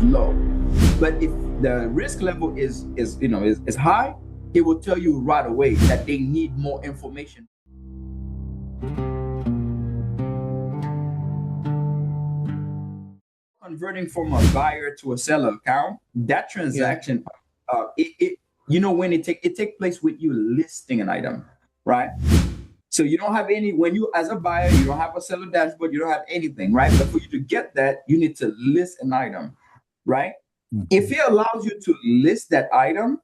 low. But if the risk level is high, it will tell you right away that they need more information. Converting from a buyer to a seller account, that Yeah. transaction, when it take place with you listing an item, right? So you don't have any when you as a buyer, you don't have a seller dashboard, you don't have anything, right? But for you to get that, you need to list an item, right? If it allows you to list that item,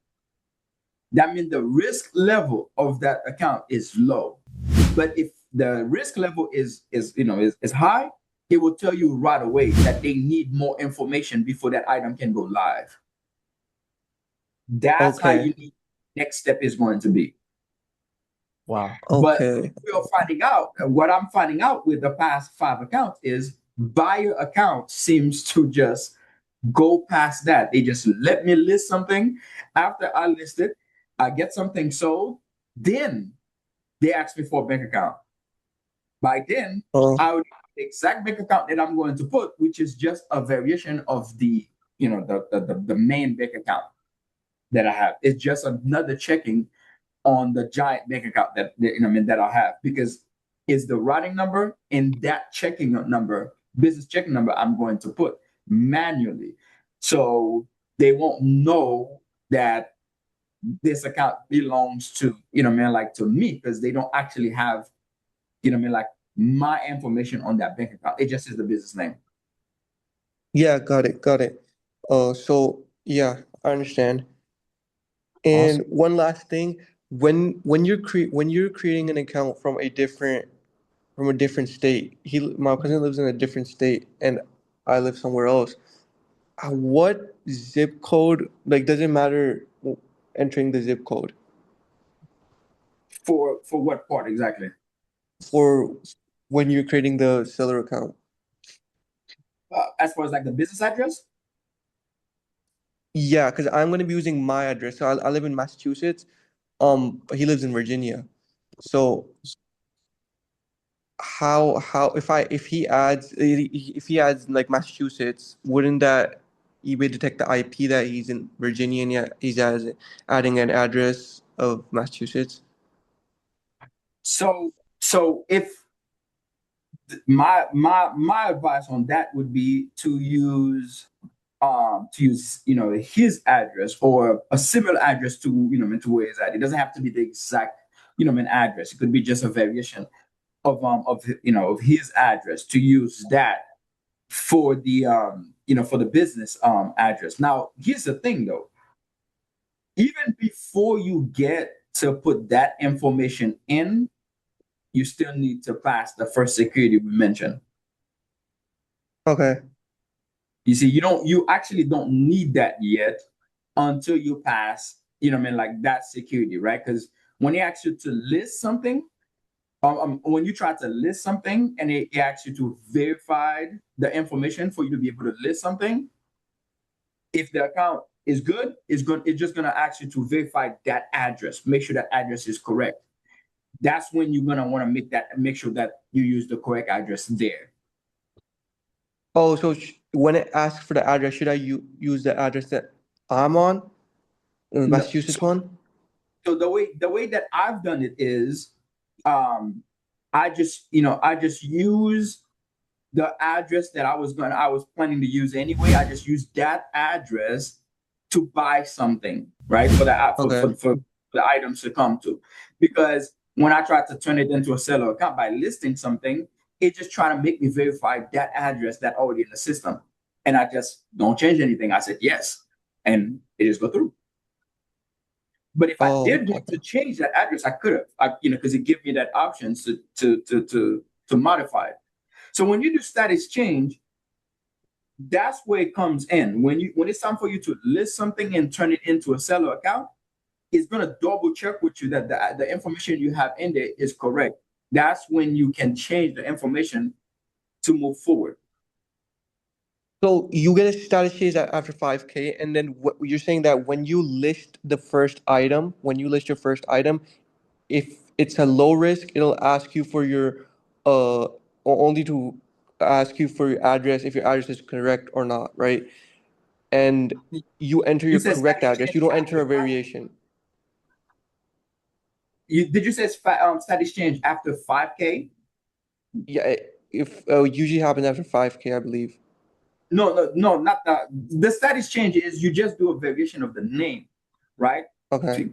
that means the risk level of that account is low. But if the risk level is high, it will tell you right away that they need more information before that item can go live. That's how Okay. you need next step is going to be. Wow. But Okay. what I'm finding out with the past 5 accounts is buyer account seems to just go past that. They just let me list something. After I list it, I get something sold. Then they ask me for a bank account. By then, Oh, I would the exact bank account that I'm going to put, which is just a variation of the main bank account that I have. It's just another checking on the giant bank account that I have, because it's the routing number and that checking number, business checking number, I'm going to put manually, so they won't know that this account belongs to like to me, because they don't actually have like my information on that bank account. It just is the business name. yeah, got it, got it. So yeah, I understand. And Awesome. one last thing, when you're creating an account from a different state, my cousin lives in a different state, and I live somewhere else. What zip code? Like, does it matter entering the zip code For what part exactly? for when you're creating the seller account? As far as like the business address. Yeah, because I'm gonna be using my address. So I live in Massachusetts. He lives in Virginia. So how if he adds like Massachusetts, wouldn't that eBay detect the IP that he's in Virginia and yet adding an address of Massachusetts? So if my advice on that would be to use his address or a similar address to where he's at. It doesn't have to be the exact address. It could be just a variation of his address, to use that for the business address. Now here's the thing though, even before you get to put that information in, you still need to pass the first security we mentioned. Okay. You see, you actually don't need that yet until you pass, like that security, right? Because when they ask you to list something, when you try to list something and it asks you to verify the information for you to be able to list something, if the account is good, it's just gonna ask you to verify that address, make sure that address is correct. That's when you're gonna want to make sure that you use the correct address there. Oh, so when it asks for the address, should I use the address that I'm on, the No, Massachusetts one? so the way that I've done it is, um, I just use the address that I was planning to use anyway. I just use that address to buy something, right? For the app Okay. for the items to come to, because when I tried to turn it into a seller account by listing something, it just trying to make me verify that address that already in the system, and I just don't change anything. I said yes, and it just go through. But if I Oh, did want okay. to change that address, I could have, because it gave me that option to modify it. So when you do status change, that's where it comes in. When it's time for you to list something and turn it into a seller account, it's gonna double check with you that the information you have in there is correct. That's when you can change the information to move forward. So you get a status change after 5K, and then you're saying that when you list your first item, if it's a low risk, it'll ask you for your only to ask you for your address if your address is correct or not, right? and you enter You your said correct static address. change You don't after enter a 5K? variation. Did you say status change after 5K? Yeah, if usually happens after 5K, I believe. No, not that. The status change is you just do a variation of the name, right? So Okay.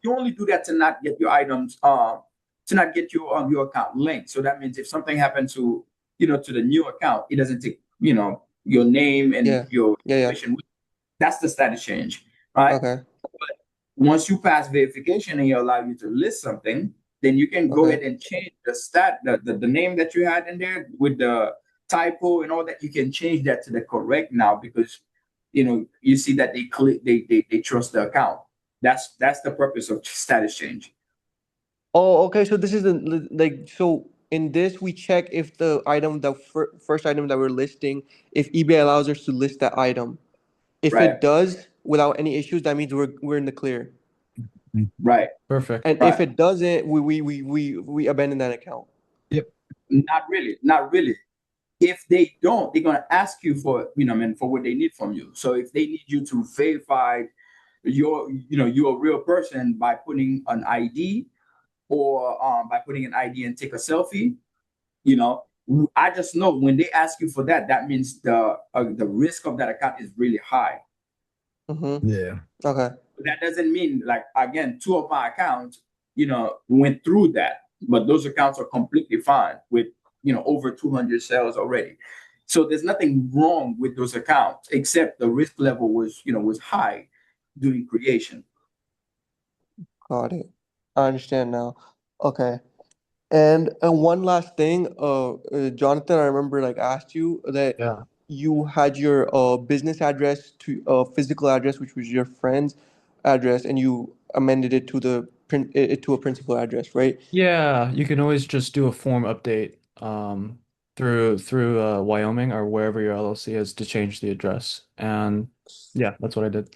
you only do that to not get your items, to not get your account linked. So that means if something happens to, to the new account, it doesn't take, your name and Yeah. your Yeah. information. That's the status change, right? Okay. Once you pass verification and you allow you to list something, then you can go Okay. ahead and change the name that you had in there with the typo and all that. You can change that to the correct now because you see that they trust the account. That's the purpose of status change. Oh, okay. So this is like, so in this we check if the item, the first item that we're listing, if eBay allows us to list that item. If Right, it does without any issues, that means we're in the clear. right, Perfect. And if right. it doesn't, we abandon that account. Yep. Not really, not really. If they don't, they're gonna ask you for, for what they need from you. So if they need you to verify you're a real person by putting an ID or by putting an ID and take a selfie, you know, I just know when they ask you for that, that means the risk of that account is really high. Mm-hmm. Yeah. Okay. But that doesn't mean, like, again, two of my accounts, went through that, but those accounts are completely fine with over 200 sales already. So there's nothing wrong with those accounts except the risk level was high during creation. Got it. I understand now. Okay. And one last thing, Jonathan, I remember like asked you that Yeah. you had your business address to physical address, which was your friend's address, and you amended it to the print it to a principal address, right? Yeah, you can always just do a form update through Wyoming or wherever your LLC is to change the address. And yeah, that's what I did.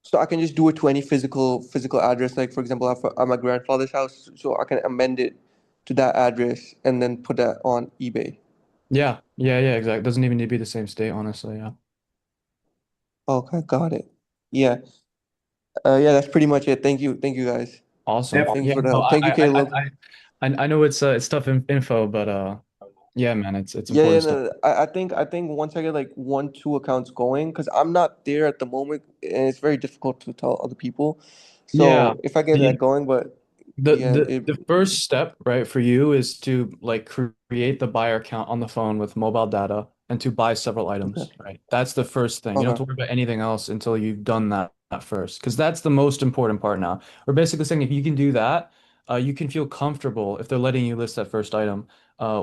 So I can just do it to any physical address, like for example, at my grandfather's house, so I can amend it to that address and then put that on eBay. Yeah, exactly. Doesn't even need to be the same state, honestly. Yeah. Okay, got it. Yeah. Yeah, that's pretty much it. Thank you guys. Awesome. Thank you Definitely. Yeah, for the no, help. Thank you, Caleb. I know it's tough info, but yeah, man, it's Yeah, important stuff. no, no, I think once I get like one, two accounts going, because I'm not there at the moment, and it's very difficult to tell other people. Yeah. So if I get that The going, but The yeah, the the first step, right, for you is to like create the buyer account on the phone with mobile data and to buy several okay, items, right? That's the first thing. You don't have okay, to worry about anything else until you've done that first, because that's the most important part now. We're basically saying if you can do that, you can feel comfortable if they're letting you list that first item,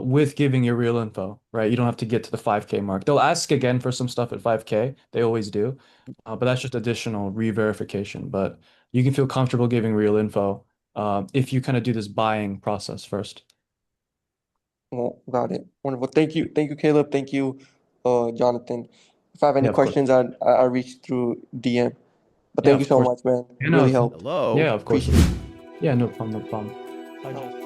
with giving your real info, right? You don't have to get to the 5K mark. They'll ask again for some stuff at 5K. They always do, but that's just additional re-verification. But you can feel comfortable giving real info if you kind of do this buying process first. well, got it. Wonderful. Thank you, Caleb. Thank you, Jonathan. If I have any Yeah, of course. questions, I reach through DM. But Yeah, thank you of so course. much, man. You You know, really helped. yeah, Hello. of course. Appreciate it. Yeah, no problem, no problem. Bye, Justin.